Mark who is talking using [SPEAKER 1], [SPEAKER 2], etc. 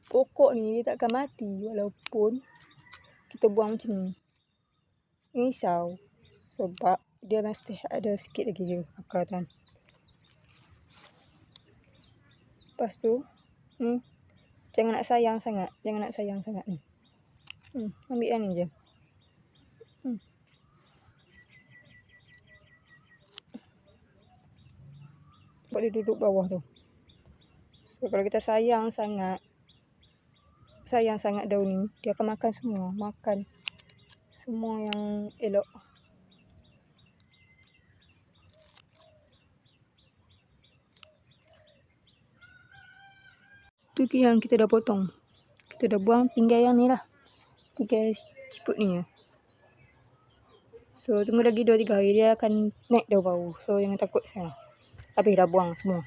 [SPEAKER 1] pokok ni dia takkan mati walaupun kita buang macam ni. Risau sebab dia mesti ada sikit lagi je akar kan. Lepas tu ni jangan nak sayang sangat ni. Ambil yang ni je. Sebab dia duduk bawah tu. So, kalau kita sayang sangat daun ni, dia akan makan semua yang elok. Tu yang kita dah potong. Kita dah buang, tinggal yang ni lah. Tinggal ciput ni je. So tunggu lagi 2-3 hari dia akan naik daun baru. So jangan takut saya. Habis dah buang semua.